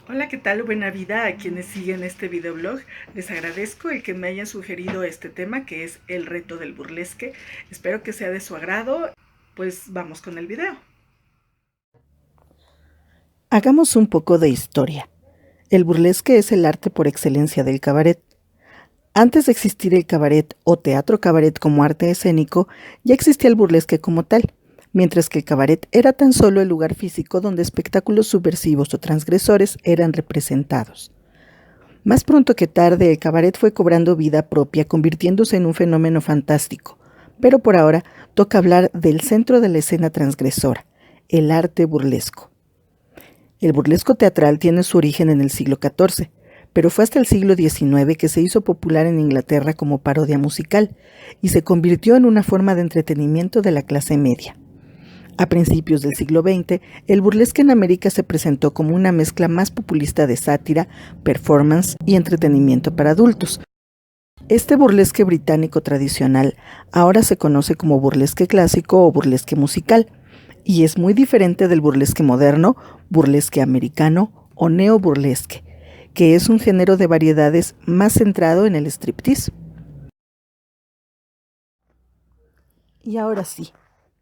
Hola, ¿qué tal? Buena vida a quienes siguen este videoblog. Les agradezco el que me hayan sugerido este tema que es el reto del burlesque. Espero que sea de su agrado. Pues vamos con el video. Hagamos un poco de historia. El burlesque es el arte por excelencia del cabaret. Antes de existir el cabaret o teatro cabaret como arte escénico, ya existía el burlesque como tal, mientras que el cabaret era tan solo el lugar físico donde espectáculos subversivos o transgresores eran representados. Más pronto que tarde, el cabaret fue cobrando vida propia, convirtiéndose en un fenómeno fantástico. Pero por ahora toca hablar del centro de la escena transgresora, el arte burlesco. El burlesco teatral tiene su origen en el siglo XIV, pero fue hasta el siglo XIX que se hizo popular en Inglaterra como parodia musical y se convirtió en una forma de entretenimiento de la clase media. A principios del siglo XX, el burlesque en América se presentó como una mezcla más populista de sátira, performance y entretenimiento para adultos. Este burlesque británico tradicional ahora se conoce como burlesque clásico o burlesque musical, y es muy diferente del burlesque moderno, burlesque americano o neoburlesque, que es un género de variedades más centrado en el striptease. Y ahora sí,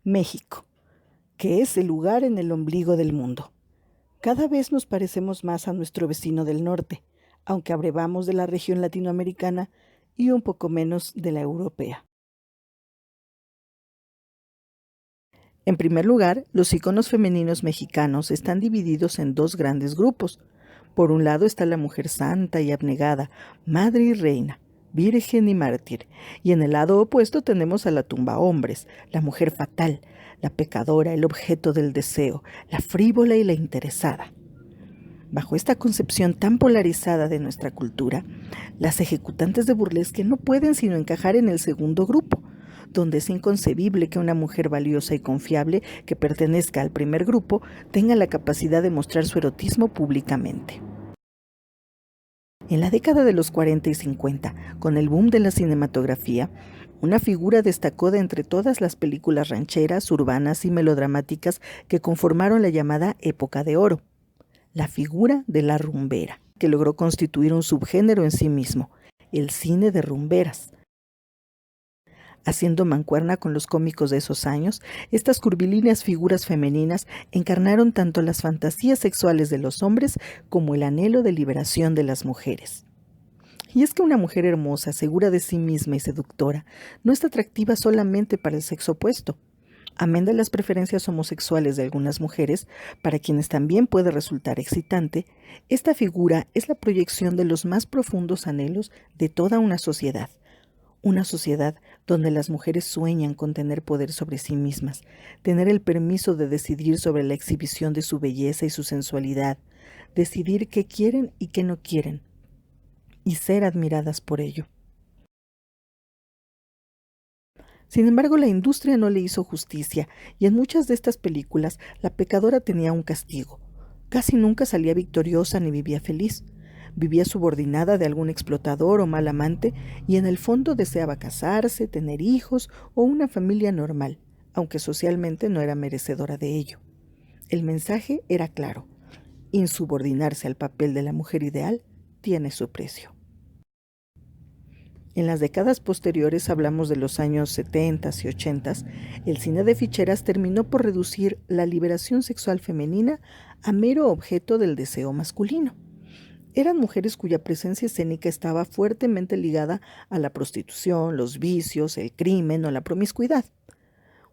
México, que es el lugar en el ombligo del mundo. Cada vez nos parecemos más a nuestro vecino del norte, aunque abrevamos de la región latinoamericana y un poco menos de la europea. En primer lugar, los iconos femeninos mexicanos están divididos en dos grandes grupos. Por un lado está la mujer santa y abnegada, madre y reina, virgen y mártir, y en el lado opuesto tenemos a la tumba hombres, la mujer fatal, la pecadora, el objeto del deseo, la frívola y la interesada. Bajo esta concepción tan polarizada de nuestra cultura, las ejecutantes de burlesque no pueden sino encajar en el segundo grupo, donde es inconcebible que una mujer valiosa y confiable que pertenezca al primer grupo tenga la capacidad de mostrar su erotismo públicamente. En la década de los 40 y 50, con el boom de la cinematografía, una figura destacó de entre todas las películas rancheras, urbanas y melodramáticas que conformaron la llamada época de oro: la figura de la rumbera, que logró constituir un subgénero en sí mismo, el cine de rumberas. Haciendo mancuerna con los cómicos de esos años, estas curvilíneas figuras femeninas encarnaron tanto las fantasías sexuales de los hombres como el anhelo de liberación de las mujeres. Y es que una mujer hermosa, segura de sí misma y seductora, no es atractiva solamente para el sexo opuesto. Amén de las preferencias homosexuales de algunas mujeres, para quienes también puede resultar excitante, esta figura es la proyección de los más profundos anhelos de toda una sociedad donde las mujeres sueñan con tener poder sobre sí mismas, tener el permiso de decidir sobre la exhibición de su belleza y su sensualidad, decidir qué quieren y qué no quieren, y ser admiradas por ello. Sin embargo, la industria no le hizo justicia, y en muchas de estas películas la pecadora tenía un castigo. Casi nunca salía victoriosa ni vivía feliz. Vivía subordinada de algún explotador o mal amante, y en el fondo deseaba casarse, tener hijos o una familia normal, aunque socialmente no era merecedora de ello. El mensaje era claro: insubordinarse al papel de la mujer ideal tiene su precio. En las décadas posteriores, hablamos de los años 70 y 80, el cine de ficheras terminó por reducir la liberación sexual femenina a mero objeto del deseo masculino. Eran mujeres cuya presencia escénica estaba fuertemente ligada a la prostitución, los vicios, el crimen o la promiscuidad.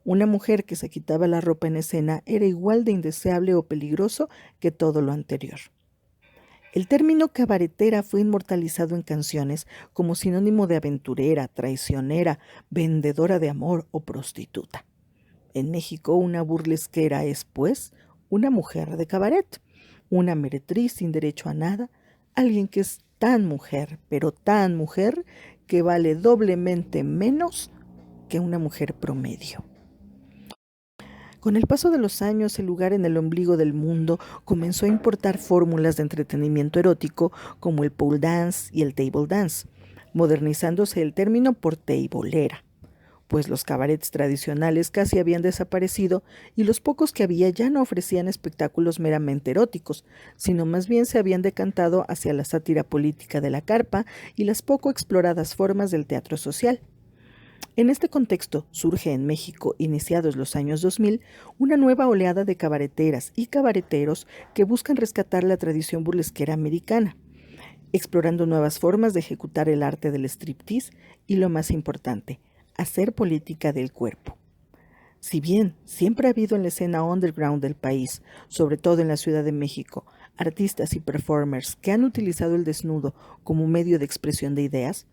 Una mujer que se quitaba la ropa en escena era igual de indeseable o peligroso que todo lo anterior. El término cabaretera fue inmortalizado en canciones como sinónimo de aventurera, traicionera, vendedora de amor o prostituta. En México, una burlesquera es, pues, una mujer de cabaret, una meretriz sin derecho a nada, alguien que es tan mujer, pero tan mujer, que vale doblemente menos que una mujer promedio. Con el paso de los años, el lugar en el ombligo del mundo comenzó a importar fórmulas de entretenimiento erótico como el pole dance y el table dance, modernizándose el término por tableera. pues los cabarets tradicionales casi habían desaparecido y los pocos que había ya no ofrecían espectáculos meramente eróticos, sino más bien se habían decantado hacia la sátira política de la carpa y las poco exploradas formas del teatro social. En este contexto surge en México, iniciados los años 2000, una nueva oleada de cabareteras y cabareteros que buscan rescatar la tradición burlesquera americana, explorando nuevas formas de ejecutar el arte del striptease y, lo más importante, hacer política del cuerpo. Si bien siempre ha habido en la escena underground del país, sobre todo en la Ciudad de México, artistas y performers que han utilizado el desnudo como medio de expresión de ideas,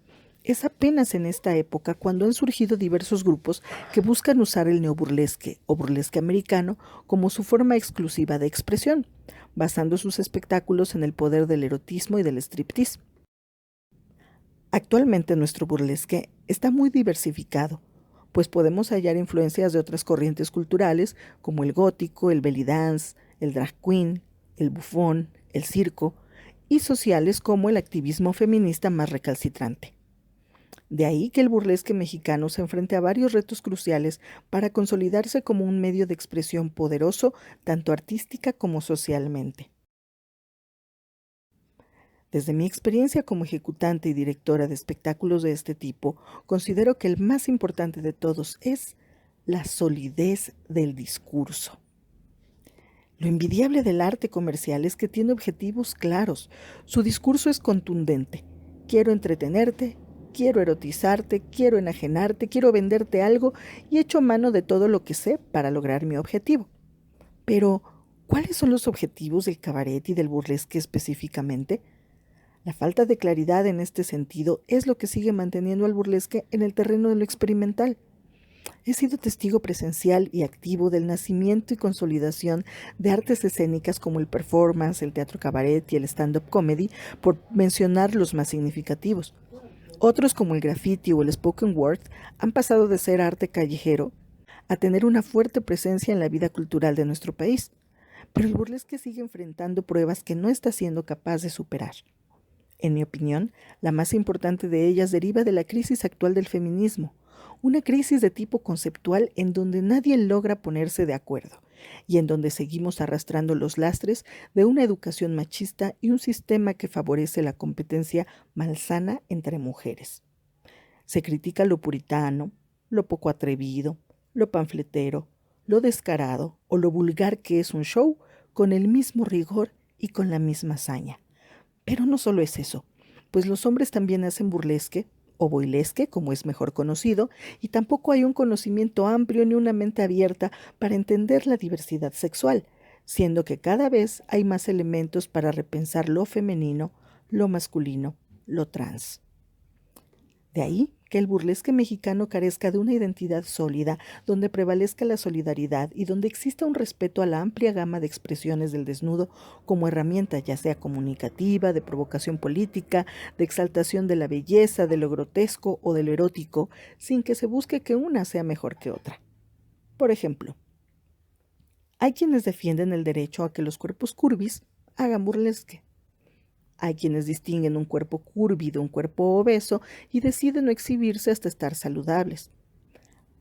es apenas en esta época cuando han surgido diversos grupos que buscan usar el neoburlesque o burlesque americano como su forma exclusiva de expresión, basando sus espectáculos en el poder del erotismo y del striptease. Actualmente nuestro burlesque está muy diversificado, pues podemos hallar influencias de otras corrientes culturales como el gótico, el belly dance, el drag queen, el bufón, el circo, y sociales como el activismo feminista más recalcitrante. De ahí que el burlesque mexicano se enfrente a varios retos cruciales para consolidarse como un medio de expresión poderoso, tanto artística como socialmente. Desde mi experiencia como ejecutante y directora de espectáculos de este tipo, considero que el más importante de todos es la solidez del discurso. Lo envidiable del arte comercial es que tiene objetivos claros. Su discurso es contundente. Quiero entretenerte, quiero erotizarte, quiero enajenarte, quiero venderte algo y echo mano de todo lo que sé para lograr mi objetivo. Pero, ¿cuáles son los objetivos del cabaret y del burlesque específicamente? La falta de claridad en este sentido es lo que sigue manteniendo al burlesque en el terreno de lo experimental. He sido testigo presencial y activo del nacimiento y consolidación de artes escénicas como el performance, el teatro cabaret y el stand-up comedy, por mencionar los más significativos. Otros como el graffiti o el spoken word han pasado de ser arte callejero a tener una fuerte presencia en la vida cultural de nuestro país, pero el burlesque sigue enfrentando pruebas que no está siendo capaz de superar. En mi opinión, la más importante de ellas deriva de la crisis actual del feminismo, una crisis de tipo conceptual en donde nadie logra ponerse de acuerdo y en donde seguimos arrastrando los lastres de una educación machista y un sistema que favorece la competencia malsana entre mujeres. Se critica lo puritano, lo poco atrevido, lo panfletero, lo descarado o lo vulgar que es un show con el mismo rigor y con la misma hazaña. Pero no solo es eso, pues los hombres también hacen burlesque, o boilesque, como es mejor conocido, y tampoco hay un conocimiento amplio ni una mente abierta para entender la diversidad sexual, siendo que cada vez hay más elementos para repensar lo femenino, lo masculino, lo trans. De ahí que el burlesque mexicano carezca de una identidad sólida, donde prevalezca la solidaridad y donde exista un respeto a la amplia gama de expresiones del desnudo como herramienta ya sea comunicativa, de provocación política, de exaltación de la belleza, de lo grotesco o de lo erótico, sin que se busque que una sea mejor que otra. Por ejemplo, hay quienes defienden el derecho a que los cuerpos curvis hagan burlesque. Hay quienes distinguen un cuerpo curvi de un cuerpo obeso y deciden no exhibirse hasta estar saludables.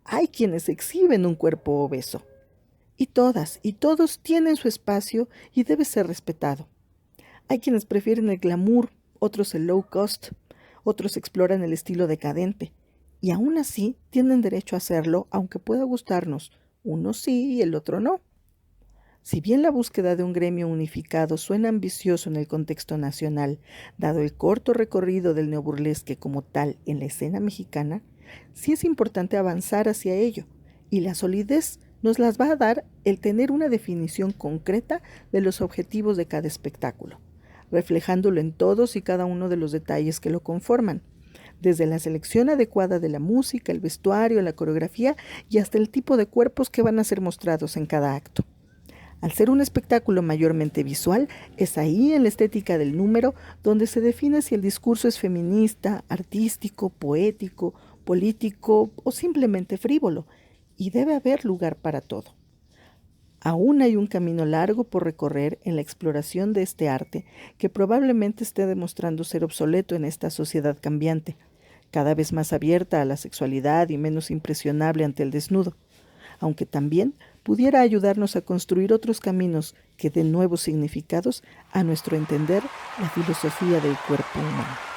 Hay quienes exhiben un cuerpo obeso. Y todas y todos tienen su espacio y debe ser respetado. Hay quienes prefieren el glamour, otros el low cost, otros exploran el estilo decadente. Y aún así tienen derecho a hacerlo, aunque pueda gustarnos. Uno sí y el otro no. Si bien la búsqueda de un gremio unificado suena ambicioso en el contexto nacional, dado el corto recorrido del neoburlesque como tal en la escena mexicana, sí es importante avanzar hacia ello, y la solidez nos las va a dar el tener una definición concreta de los objetivos de cada espectáculo, reflejándolo en todos y cada uno de los detalles que lo conforman, desde la selección adecuada de la música, el vestuario, la coreografía y hasta el tipo de cuerpos que van a ser mostrados en cada acto. Al ser un espectáculo mayormente visual, es ahí en la estética del número donde se define si el discurso es feminista, artístico, poético, político o simplemente frívolo, y debe haber lugar para todo. Aún hay un camino largo por recorrer en la exploración de este arte que probablemente esté demostrando ser obsoleto en esta sociedad cambiante, cada vez más abierta a la sexualidad y menos impresionable ante el desnudo, aunque también pudiera ayudarnos a construir otros caminos que den nuevos significados a nuestro entender la filosofía del cuerpo humano.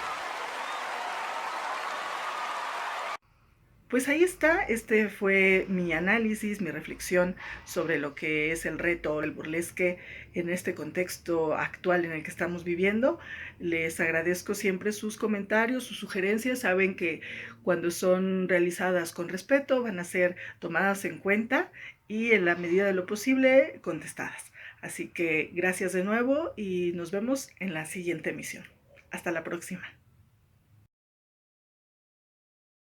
Pues ahí está, este fue mi análisis, mi reflexión sobre lo que es el reto, el burlesque en este contexto actual en el que estamos viviendo. Les agradezco siempre sus comentarios, sus sugerencias. Saben que cuando son realizadas con respeto van a ser tomadas en cuenta y en la medida de lo posible contestadas. Así que gracias de nuevo y nos vemos en la siguiente emisión. Hasta la próxima.